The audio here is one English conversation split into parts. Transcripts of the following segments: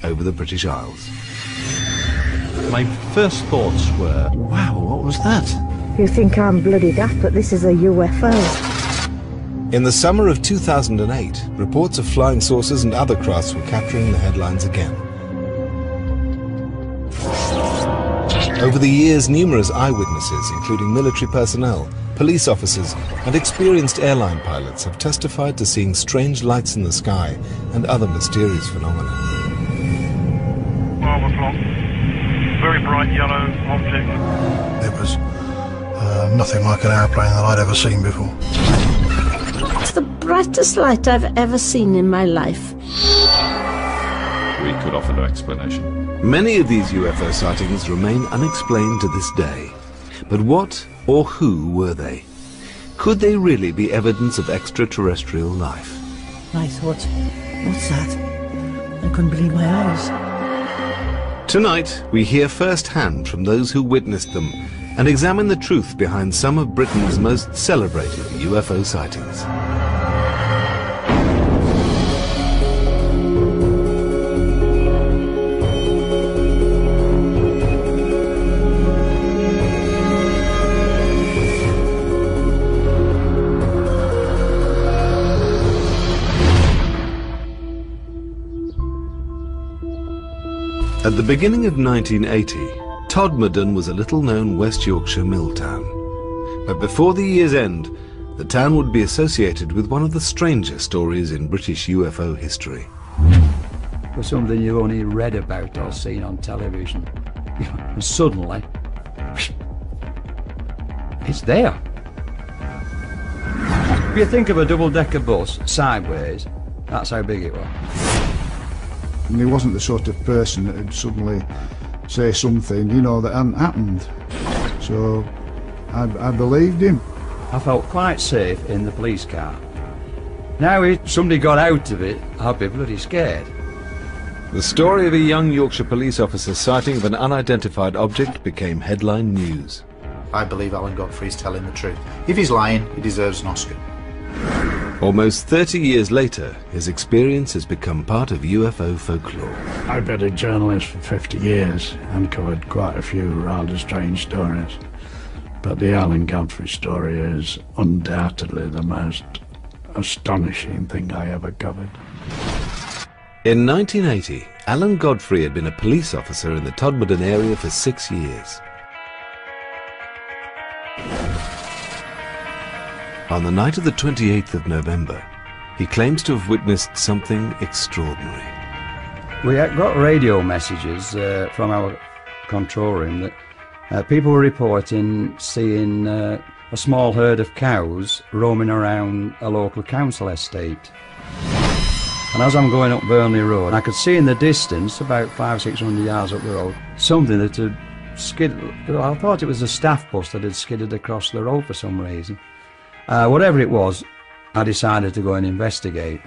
over the British Isles. My first thoughts were, wow, what was that? You think I'm bloody daft, but this is a UFO. In the summer of 2008, reports of flying saucers and other crafts were capturing the headlines again. Over the years, numerous eyewitnesses, including military personnel, police officers, and experienced airline pilots have testified to seeing strange lights in the sky and other mysterious phenomena. 12 o'clock, very bright yellow object. It was nothing like an airplane that I'd ever seen before. It's the brightest light I've ever seen in my life. We could offer no explanation. Many of these UFO sightings remain unexplained to this day. But what or who were they? Could they really be evidence of extraterrestrial life? I thought, what's that? I couldn't believe my eyes. Tonight, we hear firsthand from those who witnessed them and examine the truth behind some of Britain's most celebrated UFO sightings. At the beginning of 1980, Todmorden was a little-known West Yorkshire mill town. But before the year's end, the town would be associated with one of the stranger stories in British UFO history. For something you only read about or seen on television, and suddenly, it's there. If you think of a double-decker bus sideways, that's how big it was. And he wasn't the sort of person that would suddenly say something, you know, that hadn't happened. So I believed him. I felt quite safe in the police car. Now if somebody got out of it, I'd be bloody scared. The story of a young Yorkshire police officer's sighting of an unidentified object became headline news. I believe Alan Godfrey's telling the truth. If he's lying, he deserves an Oscar. Almost 30 years later, his experience has become part of UFO folklore. I've been a journalist for 50 years and covered quite a few rather strange stories. But the Alan Godfrey story is undoubtedly the most astonishing thing I ever covered. In 1980, Alan Godfrey had been a police officer in the Todmorden area for 6 years. On the night of the 28th of November, he claims to have witnessed something extraordinary. We got radio messages from our control room that people were reporting seeing a small herd of cows roaming around a local council estate. And as I'm going up Burnley Road, I could see in the distance, about 500-600 yards up the road, something that had skidded. I thought it was a staff bus that had skidded across the road for some reason. Whatever it was, I decided to go and investigate.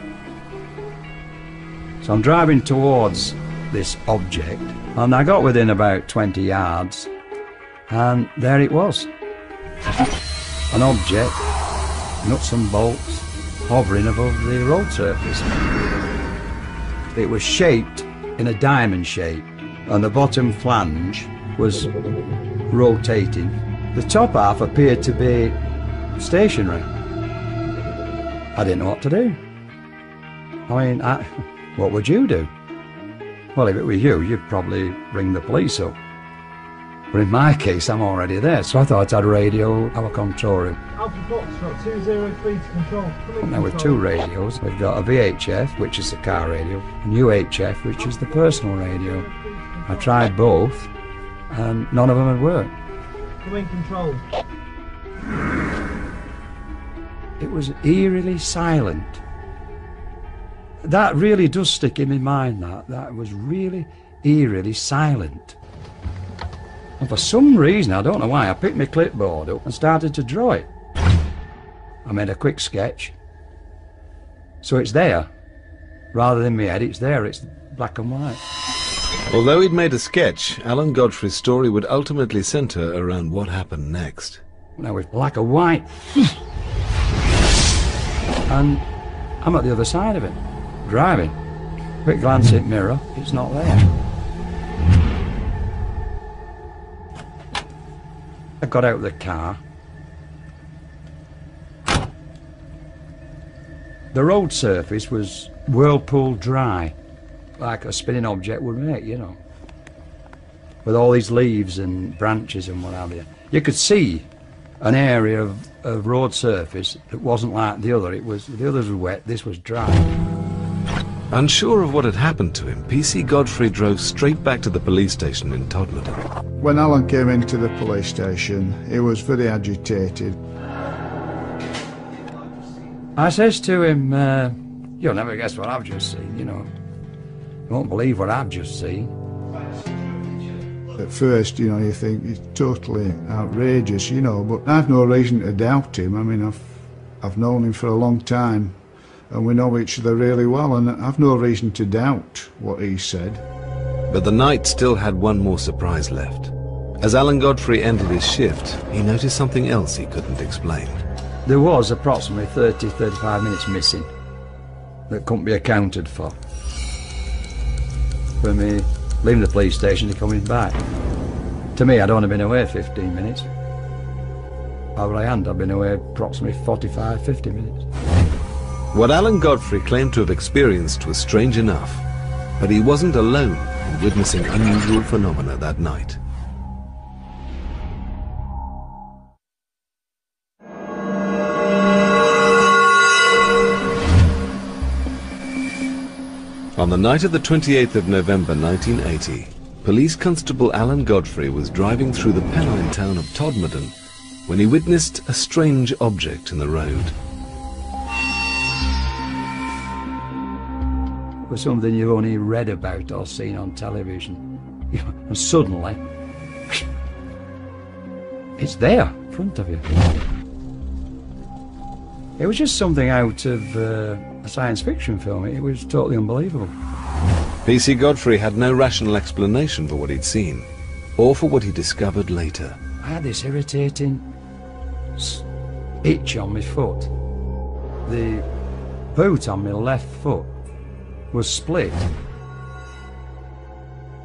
So I'm driving towards this object, and I got within about 20 yards, and there it was. An object, nuts and bolts, hovering above the road surface. It was shaped in a diamond shape, and the bottom flange was rotating. The top half appeared to be stationary. I didn't know what to do. I mean, what would you do? Well, if it were you, you'd probably ring the police up. But in my case, I'm already there, so I thought I'd radio our control room. Alpha Foxtrot 203 to control. Now with two radios, we've got a VHF, which is the car radio, and UHF, which is the personal radio. I tried both, and none of them had worked. Come in, control. It was eerily silent. That really does stick in my mind, that was really eerily silent. And for some reason, I don't know why, I picked my clipboard up and started to draw it. I made a quick sketch. So it's there. Rather than my head, it's there, it's black and white. Although he'd made a sketch, Alan Godfrey's story would ultimately centre around what happened next. Now it's black and white. And I'm at the other side of it, driving. Quick glance at mirror, it's not there. I got out of the car. The road surface was whirlpool dry, like a spinning object would make, you know, with all these leaves and branches and what have you. You could see an area of road surface that wasn't like the other. The others were wet, this was dry. Unsure of what had happened to him, PC Godfrey drove straight back to the police station in Todmorden. When Alan came into the police station, he was very agitated. I says to him, you'll never guess what I've just seen, you know. You won't believe what I've just seen. At first, you know, you think he's totally outrageous, you know, but I've no reason to doubt him. I mean, I've known him for a long time, and we know each other really well, and I've no reason to doubt what he said. But the night still had one more surprise left. As Alan Godfrey ended his shift, he noticed something else he couldn't explain. There was approximately 30-35 minutes missing that couldn't be accounted for. For me leaving the police station to coming back. To me, I'd only been away 15 minutes. Over I hadn't, I'd been away approximately 45-50 minutes. What Alan Godfrey claimed to have experienced was strange enough, but he wasn't alone in witnessing unusual phenomena that night. On the night of the 28th of November 1980, Police Constable Alan Godfrey was driving through the Pennine town of Todmorden when he witnessed a strange object in the road. It was something you've only read about or seen on television. And suddenly, it's there, in front of you. It was just something out of a science fiction film. It was totally unbelievable. PC Godfrey had no rational explanation for what he'd seen, or for what he discovered later. I had this irritating itch on my foot. The boot on my left foot was split.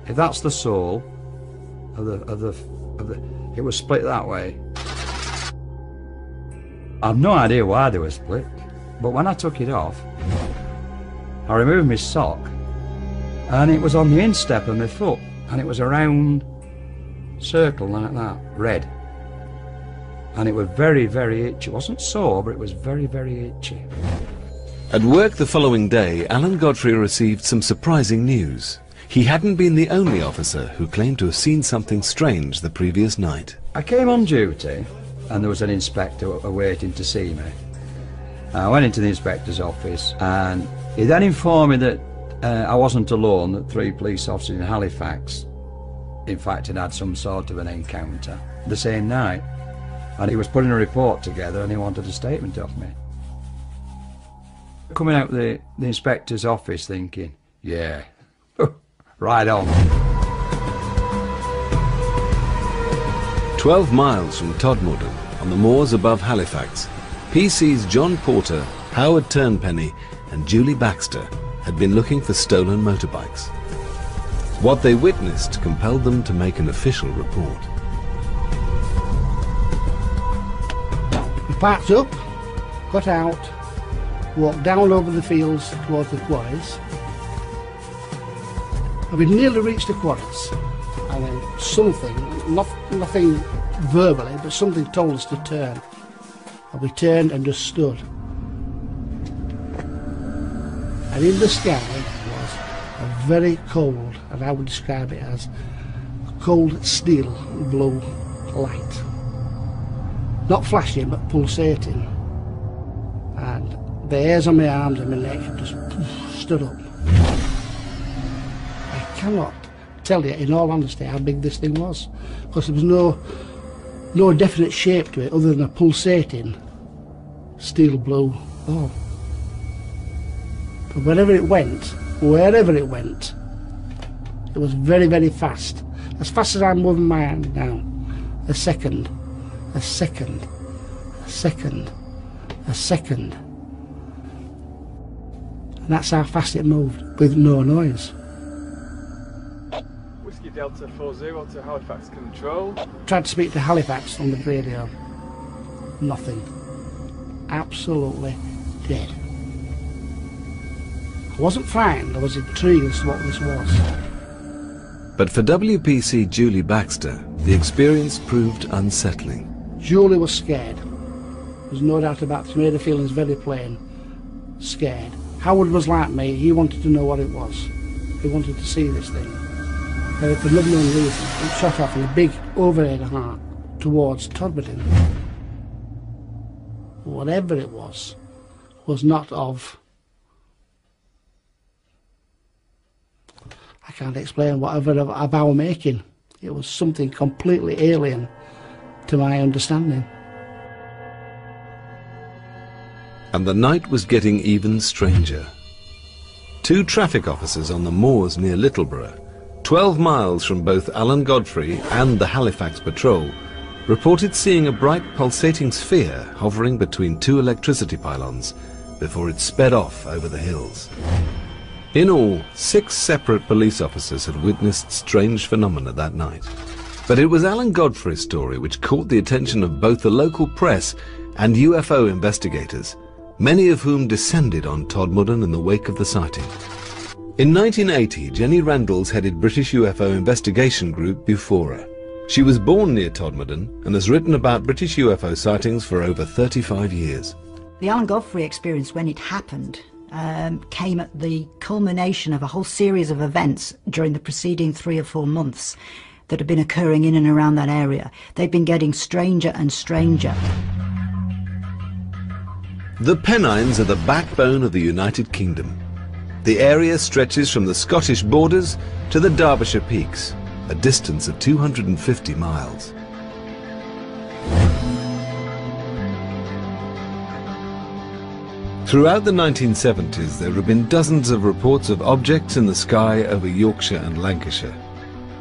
If that's the sole of the it was split that way. I've no idea why they were split, but when I took it off, I removed my sock, and it was on the instep of my foot, and it was a round circle like that, red. And it was very, very itchy. It wasn't sore, but it was very, very itchy. At work the following day, Alan Godfrey received some surprising news. He hadn't been the only officer who claimed to have seen something strange the previous night. I came on duty, and there was an inspector waiting to see me. I went into the inspector's office, and he then informed me that I wasn't alone, that 3 police officers in Halifax, in fact, had some sort of an encounter the same night. And he was putting a report together, and he wanted a statement of me. Coming out the inspector's office thinking, yeah, right on. 12 miles from Todmorden, on the moors above Halifax, PC's John Porter, Howard Turnpenny and Julie Baxter had been looking for stolen motorbikes. What they witnessed compelled them to make an official report. We parked up, got out, walked down over the fields towards the quarries, and we nearly reached the quarries, and then something, nothing verbally, but something told us to turn, and we turned and just stood. And in the sky was a very cold, and I would describe it as a cold steel blue light. Not flashing, but pulsating. And the hairs on my arms and my neck just stood up. I cannot tell you, in all honesty, how big this thing was, because there was no definite shape to it other than a pulsating steel blue ball. But wherever it went, it was very, very fast. As fast as I'm moving my hand now. A second, a second, a second, a second. And that's how fast it moved, with no noise. Whiskey Delta 40 to Halifax Control. Tried to speak to Halifax on the radio. Nothing. Absolutely dead. I wasn't frightened, I was intrigued as to what this was. But for WPC Julie Baxter, the experience proved unsettling. Julie was scared. There's no doubt about it. She made her feelings very plain. Scared. Howard was like me. He wanted to know what it was. He wanted to see this thing. And for no known reason, it shot off in a big overhead arc towards Todmorden. Whatever it was not of... I can't explain whatever of our making. It was something completely alien to my understanding. And the night was getting even stranger. 2 traffic officers on the moors near Littleborough, 12 miles from both Alan Godfrey and the Halifax patrol, reported seeing a bright pulsating sphere hovering between 2 electricity pylons before it sped off over the hills. In all, 6 separate police officers had witnessed strange phenomena that night. But it was Alan Godfrey's story which caught the attention of both the local press and UFO investigators, many of whom descended on Todmorden in the wake of the sighting. In 1980, Jenny Randalls headed British UFO investigation group Bufora. She was born near Todmorden and has written about British UFO sightings for over 35 years. The Alan Godfrey experience, when it happened, came at the culmination of a whole series of events during the preceding 3 or 4 months that had been occurring in and around that area. They'd been getting stranger and stranger. The Pennines are the backbone of the United Kingdom. The area stretches from the Scottish borders to the Derbyshire Peaks, a distance of 250 miles. Throughout the 1970s, there have been dozens of reports of objects in the sky over Yorkshire and Lancashire.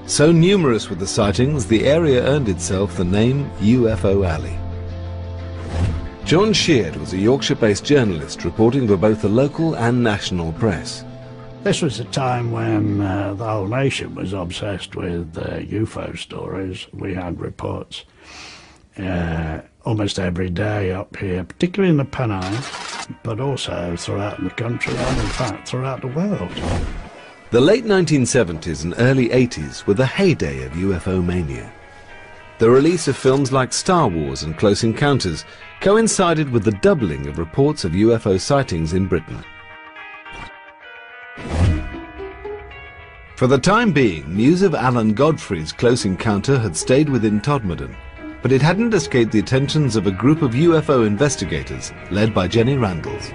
So numerous were the sightings, the area earned itself the name UFO Alley. John Sheard was a Yorkshire-based journalist reporting for both the local and national press. This was a time when the whole nation was obsessed with UFO stories. We had reports almost every day up here, particularly in the Pennines, but also throughout the country and in fact throughout the world. The late 1970s and early 80s were the heyday of UFO mania. The release of films like Star Wars and Close Encounters coincided with the doubling of reports of UFO sightings in Britain. For the time being, news of Alan Godfrey's close encounter had stayed within Todmorden, but it hadn't escaped the attentions of a group of UFO investigators led by Jenny Randalls.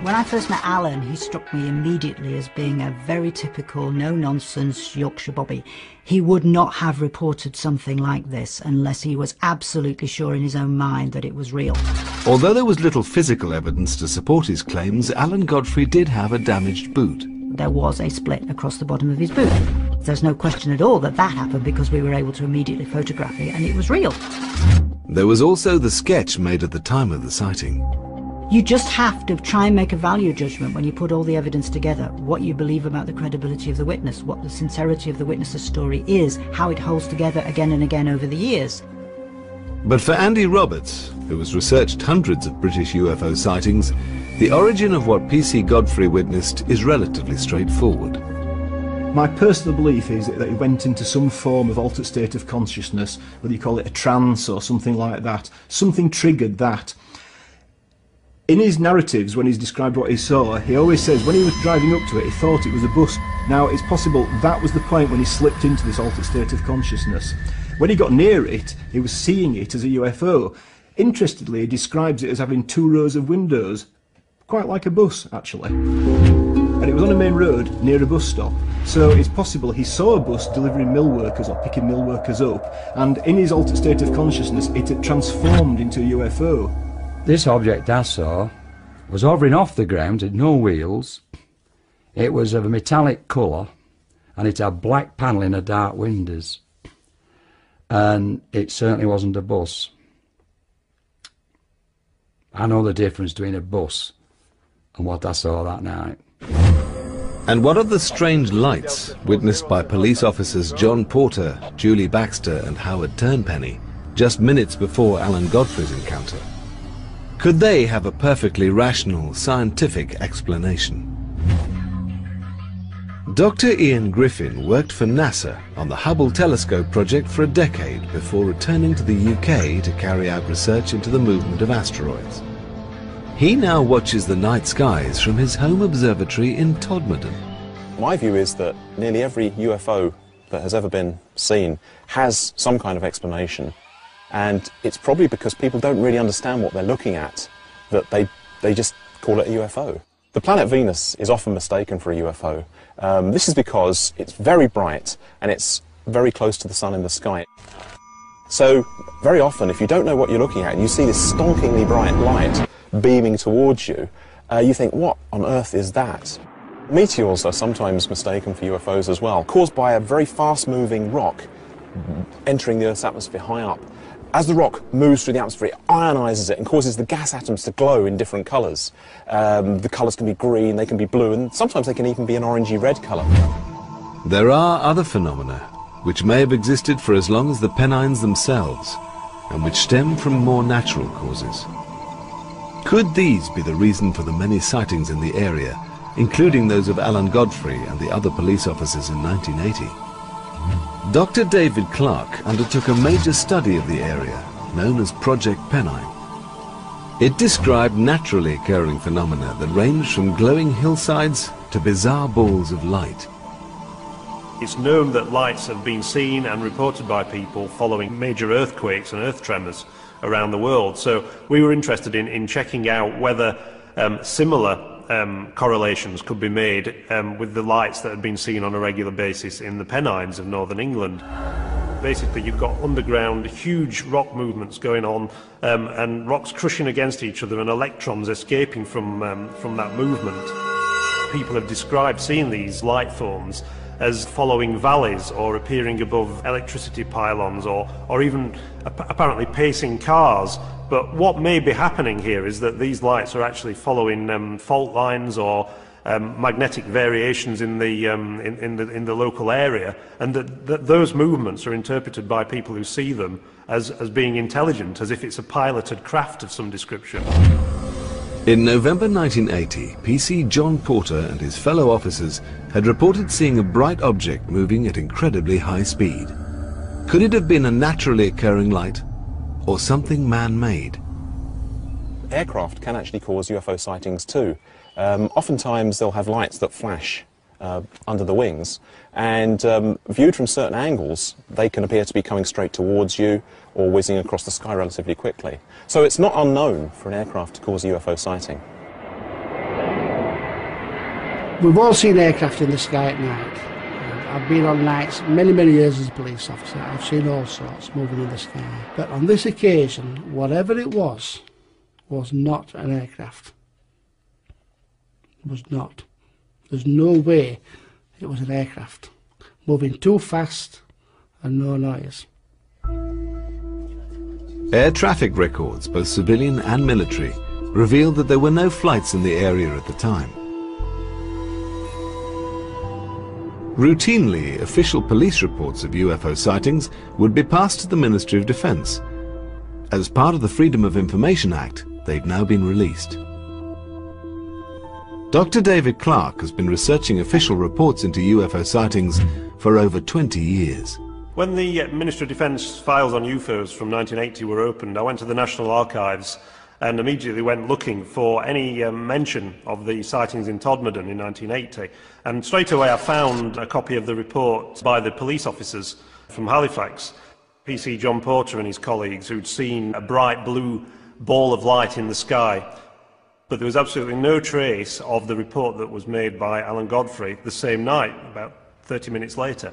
When I first met Alan, he struck me immediately as being a very typical, no-nonsense Yorkshire bobby. He would not have reported something like this unless he was absolutely sure in his own mind that it was real. Although there was little physical evidence to support his claims, Alan Godfrey did have a damaged boot. There was a split across the bottom of his boot. There's no question at all that that happened because we were able to immediately photograph it and it was real. There was also the sketch made at the time of the sighting. You just have to try and make a value judgment when you put all the evidence together, what you believe about the credibility of the witness, what the sincerity of the witness's story is, how it holds together again and again over the years. But for Andy Roberts, who has researched hundreds of British UFO sightings, the origin of what PC Godfrey witnessed is relatively straightforward. My personal belief is that he went into some form of altered state of consciousness, whether you call it a trance or something like that. Something triggered that. In his narratives, when he's described what he saw, he always says when he was driving up to it, he thought it was a bus. Now, it's possible that was the point when he slipped into this altered state of consciousness. When he got near it, he was seeing it as a UFO. Interestingly, he describes it as having 2 rows of windows, quite like a bus, actually. And it was on a main road near a bus stop. So it's possible he saw a bus delivering mill workers or picking mill workers up, and in his altered state of consciousness, it had transformed into a UFO. This object I saw was hovering off the ground, had no wheels. It was of a metallic colour and it had black panelling and dark windows. And it certainly wasn't a bus. I know the difference between a bus and what I saw that night. And what of the strange lights witnessed by police officers John Porter, Julie Baxter and Howard Turnpenny just minutes before Alan Godfrey's encounter? Could they have a perfectly rational, scientific explanation? Dr. Ian Griffin worked for NASA on the Hubble telescope project for a decade before returning to the UK to carry out research into the movement of asteroids. He now watches the night skies from his home observatory in Todmorden. My view is that nearly every UFO that has ever been seen has some kind of explanation, and it's probably because people don't really understand what they're looking at that they just call it a UFO. The planet Venus is often mistaken for a UFO. This is because it's very bright and it's very close to the sun in the sky. So very often, if you don't know what you're looking at and you see this stonkingly bright light beaming towards you, you think, what on earth is that? Meteors are sometimes mistaken for UFOs as well, caused by a very fast-moving rock entering the Earth's atmosphere high up. As the rock moves through the atmosphere, it ionizes it and causes the gas atoms to glow in different colours. The colours can be green, they can be blue, and sometimes they can even be an orangey-red colour. There are other phenomena which may have existed for as long as the Pennines themselves, and which stem from more natural causes. Could these be the reason for the many sightings in the area, including those of Alan Godfrey and the other police officers in 1980? Dr. David Clarke undertook a major study of the area, known as Project Pennine. It described naturally occurring phenomena that ranged from glowing hillsides to bizarre balls of light. It's known that lights have been seen and reported by people following major earthquakes and earth tremors around the world. So we were interested in checking out whether similar correlations could be made with the lights that had been seen on a regular basis in the Pennines of northern England. Basically, you've got underground huge rock movements going on and rocks crushing against each other and electrons escaping from that movement. People have described seeing these light forms as following valleys or appearing above electricity pylons or even apparently pacing cars. But what may be happening here is that these lights are actually following fault lines or magnetic variations in the local area, and that those movements are interpreted by people who see them as being intelligent, as if it's a piloted craft of some description. In November 1980, PC John Porter and his fellow officers had reported seeing a bright object moving at incredibly high speed. Could it have been a naturally occurring light, or something man-made? Aircraft can actually cause UFO sightings too. Oftentimes they'll have lights that flash under the wings, and viewed from certain angles they can appear to be coming straight towards you or whizzing across the sky relatively quickly. So it's not unknown for an aircraft to cause a UFO sighting. We've all seen aircraft in the sky at night. I've been on nights many years as a police officer. I've seen all sorts moving in the sky. But on this occasion, whatever it was not an aircraft. It was not. There's no way it was an aircraft. Moving too fast and no noise. Air traffic records, both civilian and military, revealed that there were no flights in the area at the time. Routinely, official police reports of UFO sightings would be passed to the Ministry of Defence. As part of the Freedom of Information Act, they've now been released. Dr. David Clarke has been researching official reports into UFO sightings for over 20 years. When the Ministry of Defence files on UFOs from 1980 were opened, I went to the National Archives and immediately went looking for any mention of the sightings in Todmorden in 1980. And straight away I found a copy of the report by the police officers from Halifax, PC John Porter and his colleagues, who'd seen a bright blue ball of light in the sky. But there was absolutely no trace of the report that was made by Alan Godfrey the same night, about 30 minutes later.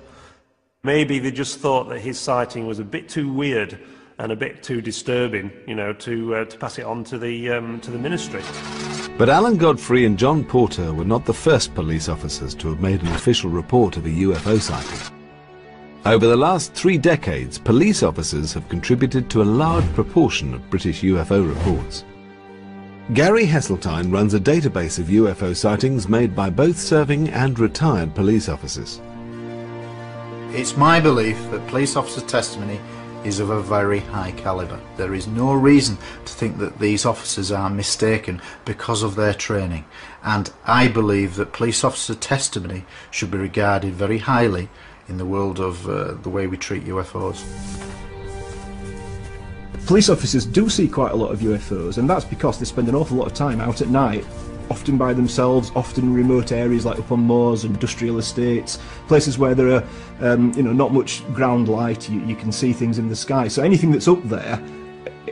Maybe they just thought that his sighting was a bit too weird and a bit too disturbing, you know, to pass it on to the ministry. But Alan Godfrey and John Porter were not the first police officers to have made an official report of a UFO sighting. Over the last 3 decades, police officers have contributed to a large proportion of British UFO reports. Gary Heseltine runs a database of UFO sightings made by both serving and retired police officers. It's my belief that police officer testimony is of a very high calibre. There is no reason to think that these officers are mistaken because of their training, and I believe that police officer testimony should be regarded very highly in the world of the way we treat UFOs. Police officers do see quite a lot of UFOs, and that's because they spend an awful lot of time out at night, often by themselves, often in remote areas like up on moors, industrial estates, places where there are not much ground light. You can see things in the sky, so anything that's up there,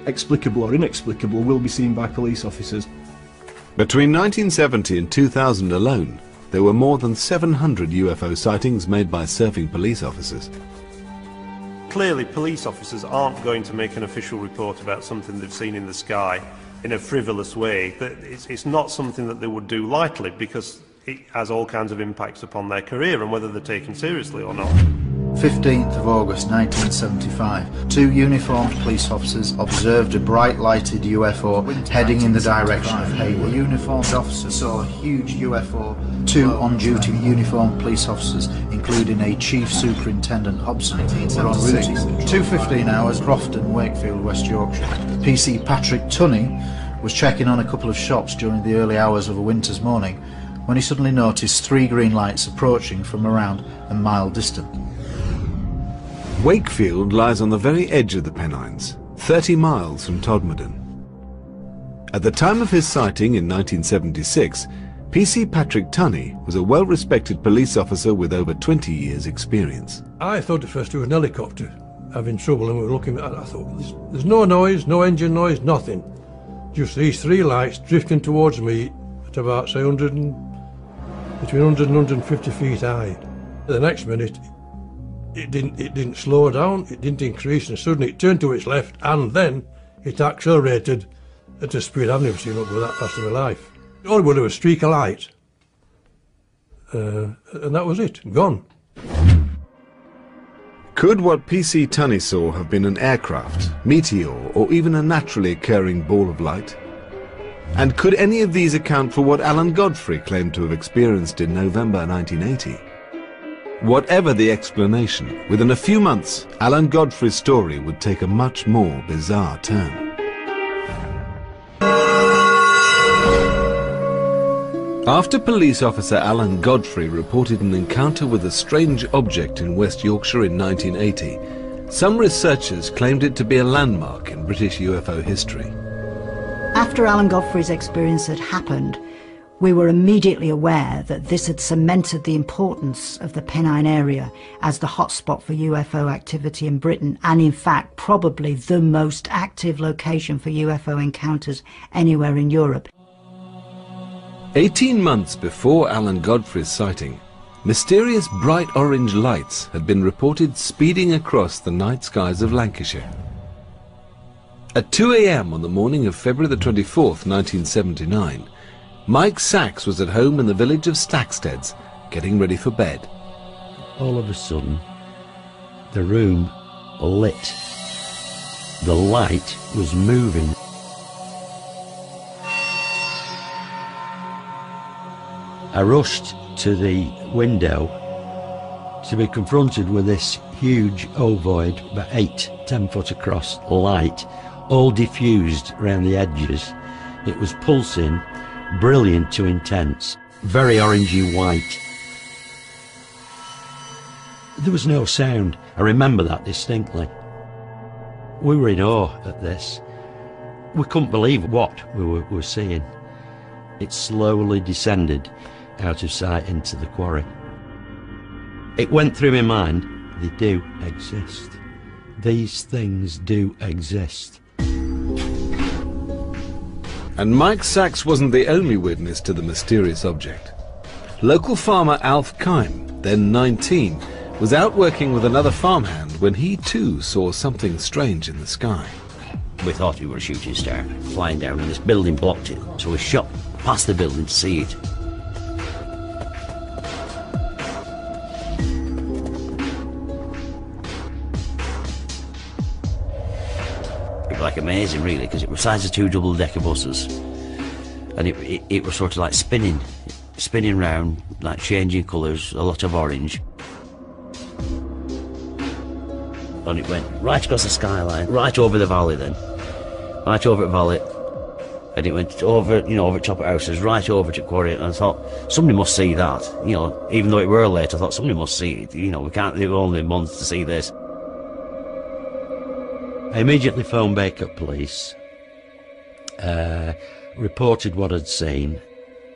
explicable or inexplicable, will be seen by police officers. Between 1970 and 2000 alone, there were more than 700 UFO sightings made by serving police officers. Clearly, police officers aren't going to make an official report about something they've seen in the sky in a frivolous way. But it's not something that they would do lightly, because it has all kinds of impacts upon their career and whether they're taken seriously or not. 15th of August 1975, 2 uniformed police officers observed a bright lighted UFO heading in the direction of Hayward. The uniformed officers saw a huge UFO. 2 on-duty uniformed police officers, including a Chief Superintendent Hobson, were en route 2:15 hours, Crofton, Wakefield, West Yorkshire. PC Patrick Tunney was checking on a couple of shops during the early hours of a winter's morning when he suddenly noticed 3 green lights approaching from around a mile distant. Wakefield lies on the very edge of the Pennines, 30 miles from Todmorden. At the time of his sighting in 1976, PC Patrick Tunney was a well-respected police officer with over 20 years' experience. I thought at first it was an helicopter having trouble, and we were looking at it. I thought, there's no noise, no engine noise, nothing. Just these 3 lights drifting towards me at about, say, between 100 and 150 feet high. The next minute, it didn't slow down, it didn't increase, and suddenly it turned to its left, and then it accelerated at a speed I've never seen up with that fast in my life. All it was a streak of light, and that was it, gone. Could what PC Tunney saw have been an aircraft, meteor, or even a naturally occurring ball of light? And could any of these account for what Alan Godfrey claimed to have experienced in November 1980? Whatever the explanation, within a few months, Alan Godfrey's story would take a much more bizarre turn. After police officer Alan Godfrey reported an encounter with a strange object in West Yorkshire in 1980, some researchers claimed it to be a landmark in British UFO history. After Alan Godfrey's experience had happened, we were immediately aware that this had cemented the importance of the Pennine area as the hotspot for UFO activity in Britain, and in fact probably the most active location for UFO encounters anywhere in Europe. 18 months before Alan Godfrey's sighting, mysterious bright orange lights had been reported speeding across the night skies of Lancashire. At 2 a.m. on the morning of February the 24th, 1979, Mike Sachs was at home in the village of Stacksteads, getting ready for bed. All of a sudden, the room lit. The light was moving. I rushed to the window to be confronted with this huge ovoid, about 8-10 foot across, light, all diffused around the edges. It was pulsing, brilliant to intense, very orangey white. There was no sound. I remember that distinctly. We were in awe at this. We couldn't believe what we were seeing. It slowly descended out of sight into the quarry. It went through my mind, they do exist. These things do exist. And Mike Sachs wasn't the only witness to the mysterious object. Local farmer Alf Kime, then 19, was out working with another farmhand when he too saw something strange in the sky. We thought we were a shooting star flying down, and this building blocked it, so we shot past the building to see it. Like amazing, really, because it was the size of 2 double-decker buses. and it was sort of like spinning round, like changing colours, a lot of orange. And it went right across the skyline, right over the valley then, right over the valley, and it went over, you know, over top of houses, right over to quarry, and I thought, somebody must see that, you know, even though it were late, I thought somebody must see it, you know, we can't leave only months to see this. I immediately phoned Baker Police, reported what I'd seen,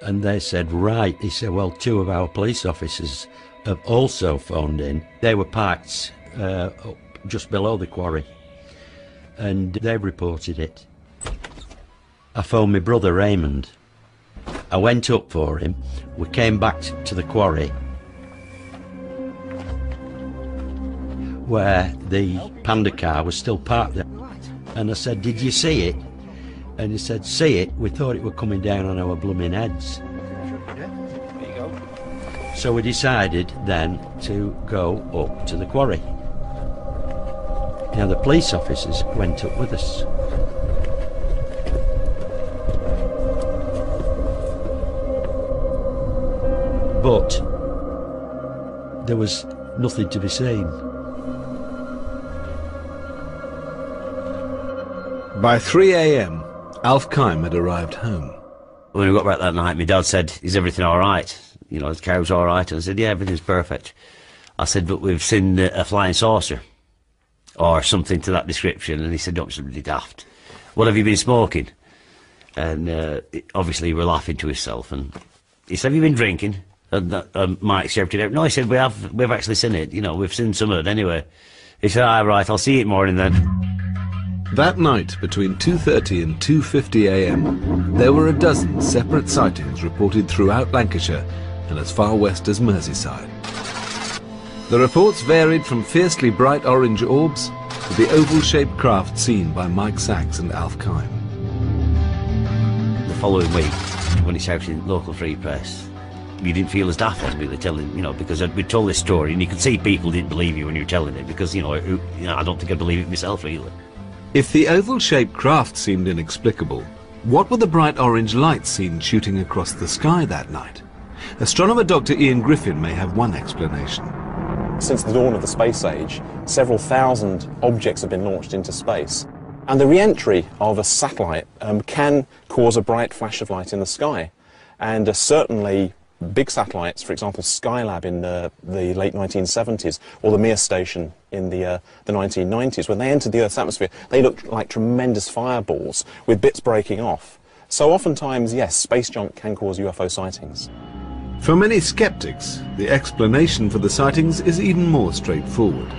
and they said, right, he said, well, 2 of our police officers have also phoned in. They were parked up just below the quarry, and they reported it. I phoned my brother Raymond. I went up for him. We came back to the quarry where the Panda car was still parked there, and I said, did you see it? And he said, see it? We thought it were coming down on our blooming heads. So we decided then to go up to the quarry. Now the police officers went up with us. But there was nothing to be seen. By 3 a.m, Alf Kime had arrived home. When we got back that night, my dad said, is everything all right? You know, the cow's all right? And I said, yeah, everything's perfect. I said, but we've seen a flying saucer, or something to that description. And he said, don't be somebody daft. What have you been smoking? And obviously he was laughing to himself. And he said, have you been drinking? And Mike shouted out, no, he said, we've actually seen it. You know, we've seen some of it anyway. He said, all right, I'll see you in the morning then. That night, between 2:30 and 2:50 a.m, there were a dozen separate sightings reported throughout Lancashire and as far west as Merseyside. The reports varied from fiercely bright orange orbs to the oval-shaped craft seen by Mike Sachs and Alf Kime. The following week, when he shouted in local free press, you didn't feel as daft as really telling, you know, because we'd told this story and you could see people didn't believe you when you were telling it, because, you know, I don't think I'd believe it myself, really. If the oval-shaped craft seemed inexplicable, what were the bright orange lights seen shooting across the sky that night? Astronomer Dr. Ian Griffin may have one explanation. Since the dawn of the space age, several thousand objects have been launched into space. And the re-entry of a satellite can cause a bright flash of light in the sky. And certainly big satellites, for example Skylab in the late 1970s, or the Mir station in the 1990s, when they entered the Earth's atmosphere, they looked like tremendous fireballs with bits breaking off. So oftentimes, yes, space junk can cause UFO sightings. For many skeptics, the explanation for the sightings is even more straightforward.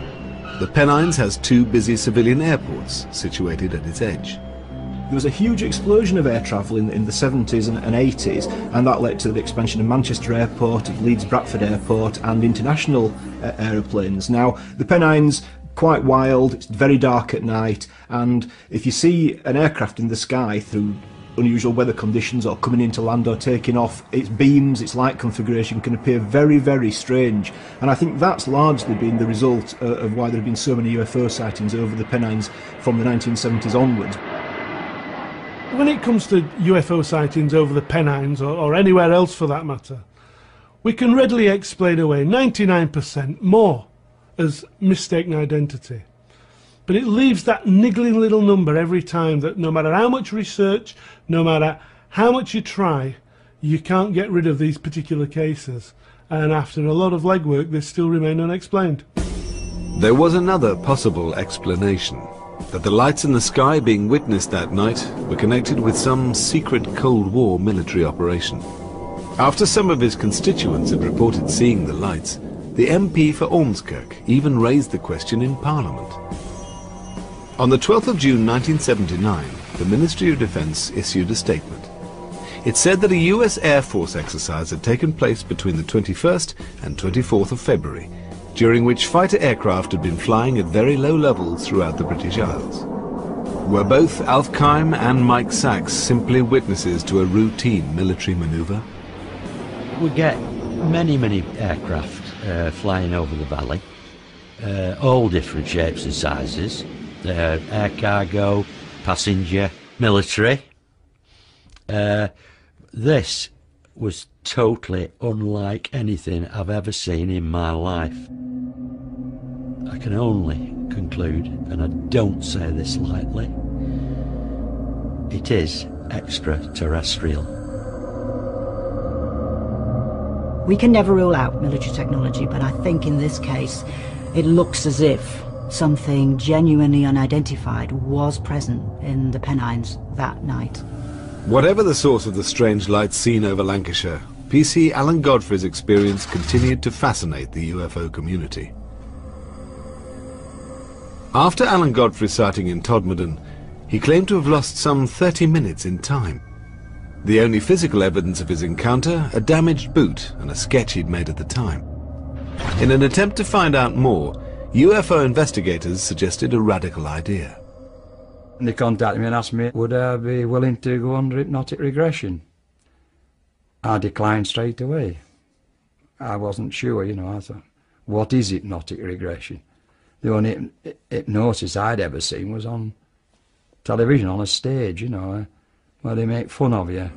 The Pennines has 2 busy civilian airports situated at its edge. There was a huge explosion of air travel in the 70s and 80s, and that led to the expansion of Manchester Airport, of Leeds Bradford Airport, and international aeroplanes. Now, the Pennines, quite wild, it's very dark at night, and if you see an aircraft in the sky through unusual weather conditions or coming into land or taking off, its beams, its light configuration can appear very, very strange. And I think that's largely been the result of why there have been so many UFO sightings over the Pennines from the 1970s onwards. When it comes to UFO sightings over the Pennines, or anywhere else for that matter, we can readily explain away 99% more as mistaken identity. But it leaves that niggling little number every time that no matter how much research, no matter how much you try, you can't get rid of these particular cases. And after a lot of legwork, they still remain unexplained. There was another possible explanation, that the lights in the sky being witnessed that night were connected with some secret Cold War military operation. After some of his constituents had reported seeing the lights, the MP for Ormskirk even raised the question in Parliament. On the 12th of June 1979, the Ministry of Defence issued a statement. It said that a US Air Force exercise had taken place between the 21st and 24th of February, during which fighter aircraft had been flying at very low levels throughout the British Isles. Were both Alf Kime and Mike Sachs simply witnesses to a routine military manoeuvre? We get many aircraft flying over the valley, all different shapes and sizes, air cargo, passenger, military. this was totally unlike anything I've ever seen in my life. I can only conclude, and I don't say this lightly, it is extraterrestrial. We can never rule out military technology, but I think in this case it looks as if something genuinely unidentified was present in the Pennines that night. Whatever the source of the strange lights seen over Lancashire, PC Alan Godfrey's experience continued to fascinate the UFO community. After Alan Godfrey's sighting in Todmorden, he claimed to have lost some 30 minutes in time. The only physical evidence of his encounter, a damaged boot and a sketch he'd made at the time. In an attempt to find out more, UFO investigators suggested a radical idea. And they contacted me and asked me, would I be willing to go under hypnotic regression? I declined straight away. I wasn't sure, you know. I thought, what is hypnotic regression? The only hypnosis I'd ever seen was on television, on a stage, you know, where they make fun of you.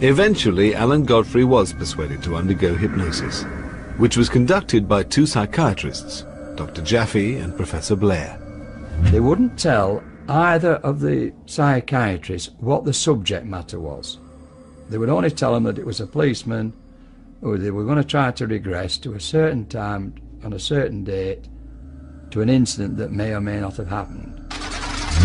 Eventually, Alan Godfrey was persuaded to undergo hypnosis, which was conducted by two psychiatrists, Dr. Jaffe and Professor Blair. They wouldn't tell either of the psychiatrists what the subject matter was. They would only tell them that it was a policeman who they were going to try to regress to a certain time on a certain date to an incident that may or may not have happened.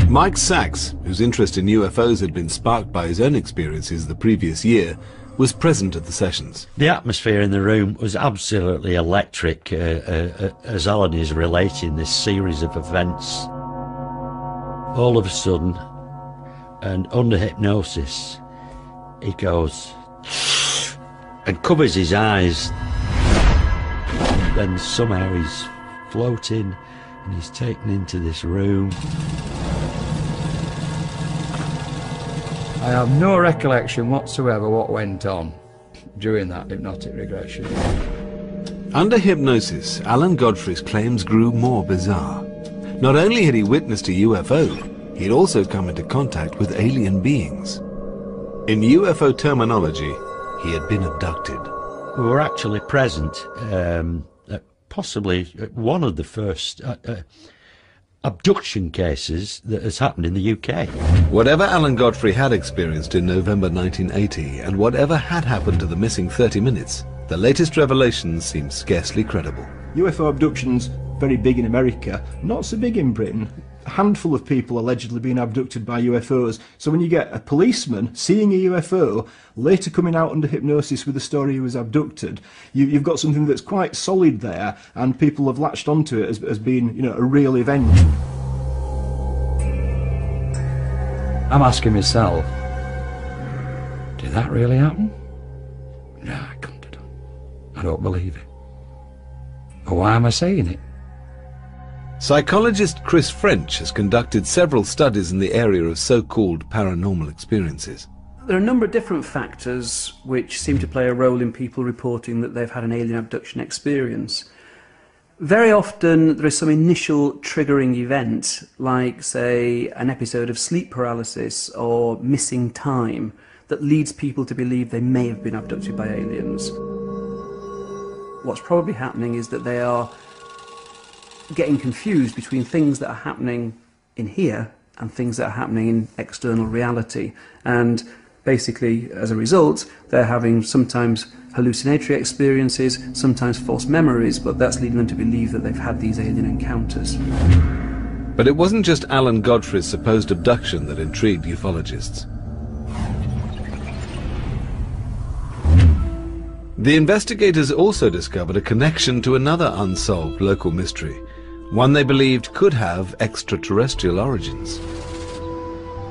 Mike Sachs, whose interest in UFOs had been sparked by his own experiences the previous year, was present at the sessions. The atmosphere in the room was absolutely electric as Alan is relating this series of events. All of a sudden, and under hypnosis, he goes and covers his eyes. Then somehow he's floating and he's taken into this room. I have no recollection whatsoever what went on during that hypnotic regression. Under hypnosis, Alan Godfrey's claims grew more bizarre. Not only had he witnessed a UFO, he'd also come into contact with alien beings. In UFO terminology, he had been abducted. We were actually present at possibly one of the first abduction cases that has happened in the UK. Whatever Alan Godfrey had experienced in November 1980, and whatever had happened to the missing 30 minutes, the latest revelations seem scarcely credible. UFO abductions, very big in America, not so big in Britain. A handful of people allegedly being abducted by UFOs. So when you get a policeman seeing a UFO, later coming out under hypnosis with the story he was abducted, you've got something that's quite solid there, and people have latched onto it as being, you know, a real event. I'm asking myself, did that really happen? No, I couldn't have done. I don't believe it. But why am I saying it? Psychologist Chris French has conducted several studies in the area of so-called paranormal experiences. There are a number of different factors which seem to play a role in people reporting that they've had an alien abduction experience. Very often there is some initial triggering event, like, say, an episode of sleep paralysis or missing time, that leads people to believe they may have been abducted by aliens. What's probably happening is that they are getting confused between things that are happening in here and things that are happening in external reality, and basically as a result they're having sometimes hallucinatory experiences, sometimes false memories, but that's leading them to believe that they've had these alien encounters. But it wasn't just Alan Godfrey's supposed abduction that intrigued ufologists. The investigators also discovered a connection to another unsolved local mystery, one they believed could have extraterrestrial origins.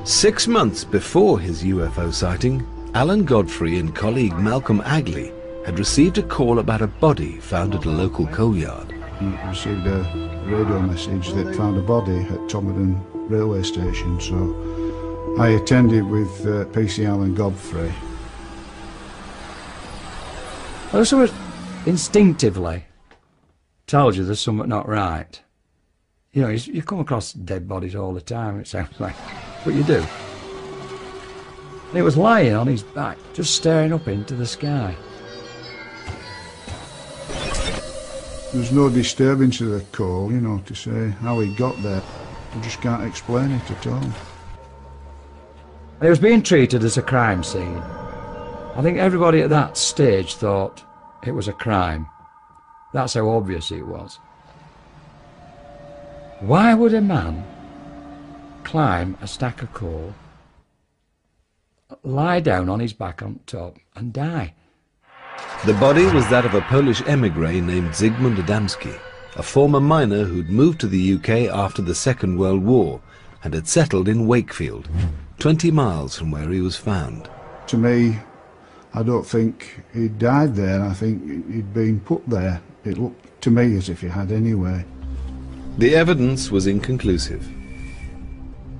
6 months before his UFO sighting, Alan Godfrey and colleague Malcolm Agley had received a call about a body found at a local coal yard. He received a radio message that found a body at Todmorden railway station, so I attended with PC Alan Godfrey. Well, someone instinctively tells you there's something not right. You know, you come across dead bodies all the time, it sounds like, but you do. It was lying on his back, just staring up into the sky. There's no disturbance of the call, you know, to say how he got there. I just can't explain it at all. It was being treated as a crime scene. I think everybody at that stage thought it was a crime. That's how obvious it was. Why would a man climb a stack of coal, lie down on his back on top and die? The body was that of a Polish émigré named Zygmunt Adamski, a former miner who'd moved to the UK after the Second World War and had settled in Wakefield, 20 miles from where he was found. To me, I don't think he'd died there. I think he'd been put there. It looked to me as if he had anyway. The evidence was inconclusive.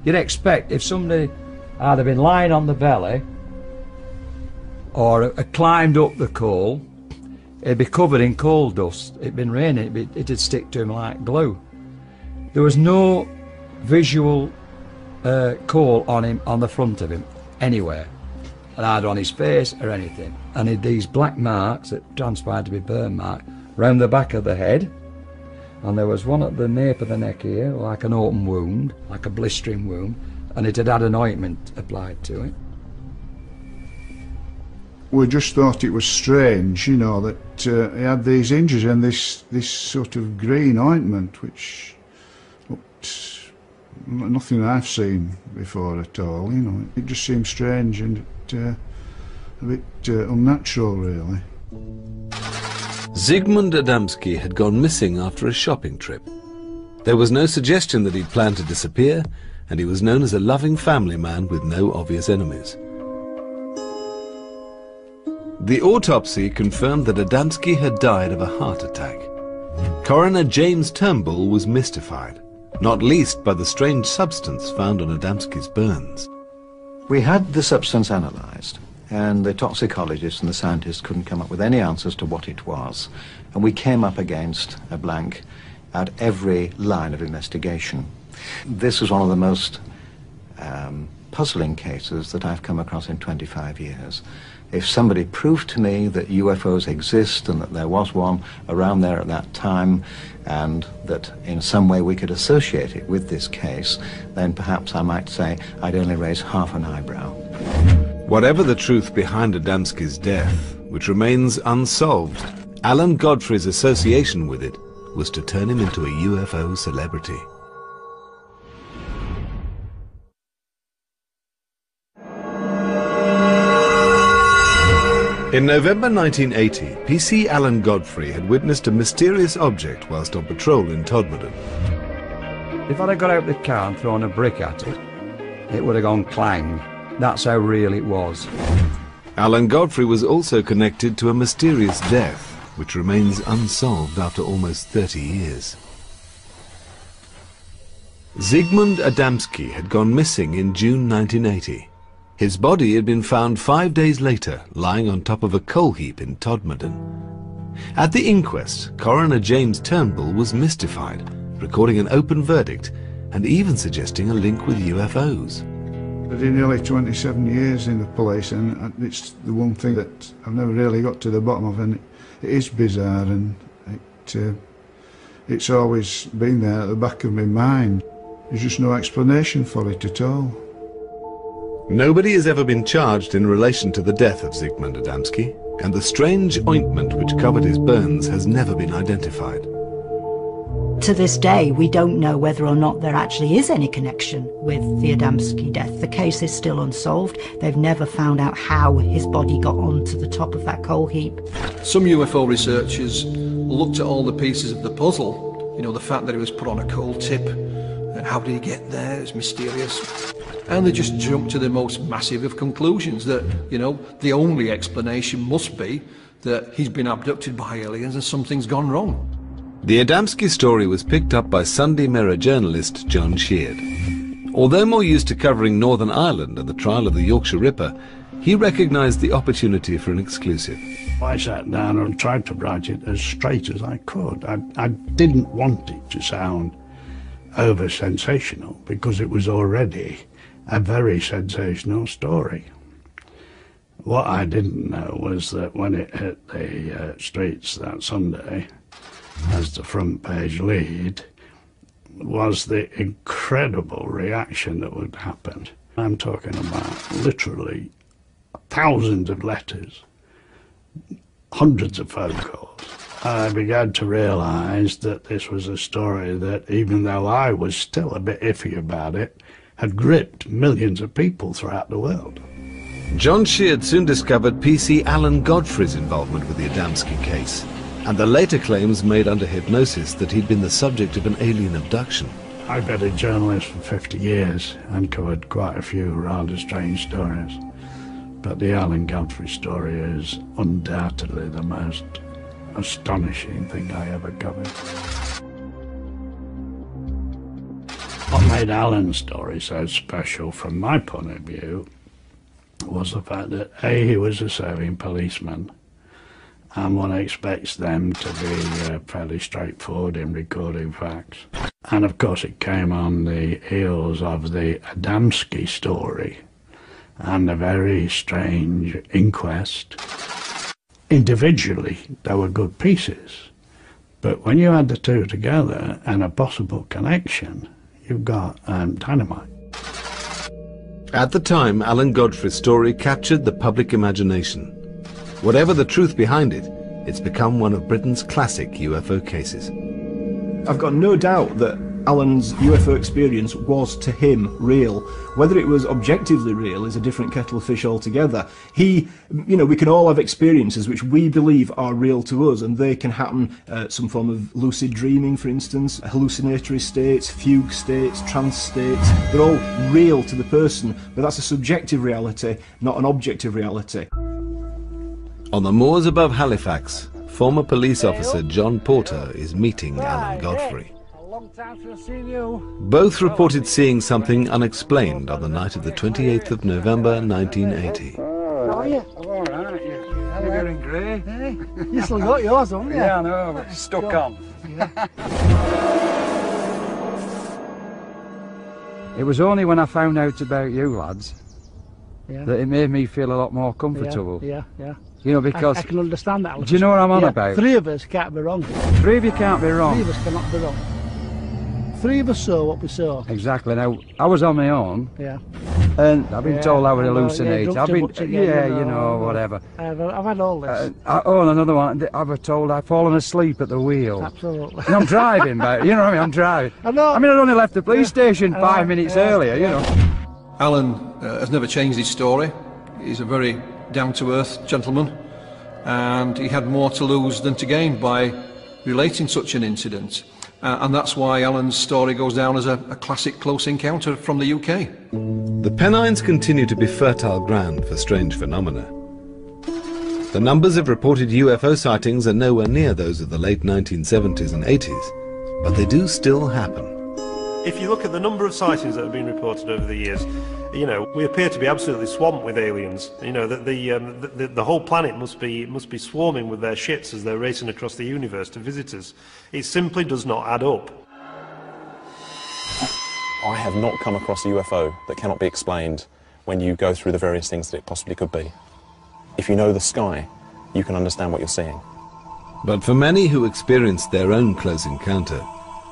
You'd expect if somebody had been lying on the belly or climbed up the coal, it'd be covered in coal dust. It'd been raining, it'd stick to him like glue. There was no visual coal on him, on the front of him, anywhere, either on his face or anything. And he had these black marks that transpired to be burn marks round the back of the head, and there was one at the nape of the neck here, like an open wound, like a blistering wound, and it had had an ointment applied to it. We just thought it was strange, you know, that he had these injuries and this sort of green ointment, which looked nothing I've seen before at all, you know. It just seemed strange and a bit unnatural, really. Zygmunt Adamski had gone missing after a shopping trip. There was no suggestion that he'd planned to disappear, and he was known as a loving family man with no obvious enemies. The autopsy confirmed that Adamski had died of a heart attack. Coroner James Turnbull was mystified, not least by the strange substance found on Adamski's burns. We had the substance analysed, and the toxicologists and the scientists couldn't come up with any answers to what it was, and we came up against a blank at every line of investigation. This was one of the most puzzling cases that I've come across in 25 years. If somebody proved to me that UFOs exist and that there was one around there at that time, and that in some way we could associate it with this case, then perhaps I might say I'd only raise half an eyebrow. Whatever the truth behind Adamski's death, which remains unsolved, Alan Godfrey's association with it was to turn him into a UFO celebrity. In November 1980, PC Alan Godfrey had witnessed a mysterious object whilst on patrol in Todmorden. If I'd have got out the car and thrown a brick at it, it would have gone clang. That's how real it was. Alan Godfrey was also connected to a mysterious death, which remains unsolved after almost 30 years. Zygmunt Adamski had gone missing in June 1980. His body had been found 5 days later, lying on top of a coal heap in Todmorden. At the inquest, Coroner James Turnbull was mystified, recording an open verdict and even suggesting a link with UFOs. I did nearly 27 years in the police, and it's the one thing that I've never really got to the bottom of, and it is bizarre, and it's always been there at the back of my mind. There's just no explanation for it at all. Nobody has ever been charged in relation to the death of Zygmunt Adamski, and the strange ointment which covered his burns has never been identified. To this day, we don't know whether or not there actually is any connection with the Adamski death. The case is still unsolved. They've never found out how his body got onto the top of that coal heap. Some UFO researchers looked at all the pieces of the puzzle. You know, the fact that it was put on a coal tip, and how did he get there? It's mysterious. And they just jumped to the most massive of conclusions, that, you know, the only explanation must be that he's been abducted by aliens and something's gone wrong. The Adamski story was picked up by Sunday Mirror journalist John Sheard. Although more used to covering Northern Ireland and the trial of the Yorkshire Ripper, he recognised the opportunity for an exclusive. I sat down and tried to write it as straight as I could. I didn't want it to sound over-sensational, because it was already a very sensational story. What I didn't know was that when it hit the streets that Sunday, as the front page lead, was the incredible reaction that would happen. I'm talking about literally thousands of letters, hundreds of phone calls. I began to realise that this was a story that, even though I was still a bit iffy about it, had gripped millions of people throughout the world. John Sheard soon discovered PC Alan Godfrey's involvement with the Adamski case, and the later claims made under hypnosis that he'd been the subject of an alien abduction. I've been a journalist for 50 years and covered quite a few rather strange stories, but the Alan Godfrey story is undoubtedly the most astonishing thing I ever covered. What made Alan's story so special from my point of view was the fact that A, he was a serving policeman, and one expects them to be fairly straightforward in recording facts. And of course it came on the heels of the Adamski story and a very strange inquest. Individually they were good pieces, but when you add the two together and a possible connection, you've got dynamite. At the time, Alan Godfrey's story captured the public imagination. Whatever the truth behind it, it's become one of Britain's classic UFO cases. I've got no doubt that Alan's UFO experience was to him real. Whether it was objectively real is a different kettle of fish altogether. We can all have experiences which we believe are real to us, and they can happen some form of lucid dreaming, for instance, hallucinatory states, fugue states, trance states. They're all real to the person, but that's a subjective reality, not an objective reality. On the moors above Halifax, former police officer John Porter is meeting Alan Godfrey. Both reported seeing something unexplained on the night of the 28th of November 1980. How are you? I'm all right, you're wearing grey. Hey, you still got yours, haven't you? Yeah, I know, but it's stuck on. Yeah. It was only when I found out about you lads Yeah. that it made me feel a lot more comfortable. Yeah. You know, because... I can understand that. Do you know what I'm on about? Three of us can't be wrong. Three of you can't be wrong. Three of us cannot be wrong. Three of us saw what we saw. Exactly. Now, I was on my own. Yeah. And I've been told I would Yeah, hallucinate. Whatever. I've had all this. And another one, I was told I'd fallen asleep at the wheel. Absolutely. And I'm driving, but you know what I mean, I'm driving. I know. I mean, I'd only left the police station 5 minutes earlier, you know. Alan has never changed his story. He's a very down-to-earth gentleman, and he had more to lose than to gain by relating such an incident. And that's why Alan's story goes down as a classic close encounter from the UK. The Pennines continue to be fertile ground for strange phenomena. The numbers of reported UFO sightings are nowhere near those of the late 1970s and 80s, but they do still happen. If you look at the number of sightings that have been reported over the years, you know, we appear to be absolutely swamped with aliens. You know, that the whole planet must be swarming with their ships as they're racing across the universe to visit us. It simply does not add up. I have not come across a UFO that cannot be explained when you go through the various things that it possibly could be. If you know the sky, you can understand what you're seeing. But for many who experienced their own close encounter,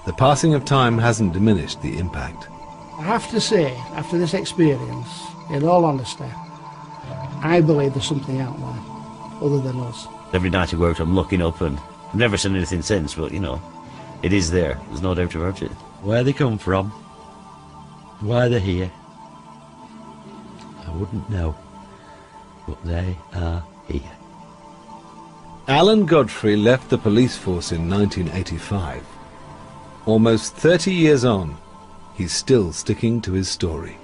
the passing of time hasn't diminished the impact. I have to say, after this experience, in all honesty, I believe there's something out there other than us. Every night I go out, I'm looking up, and I've never seen anything since, but, you know, it is there. There's no doubt about it. Where they come from, why they're here, I wouldn't know, but they are here. Alan Godfrey left the police force in 1985. Almost 30 years on, he's still sticking to his story.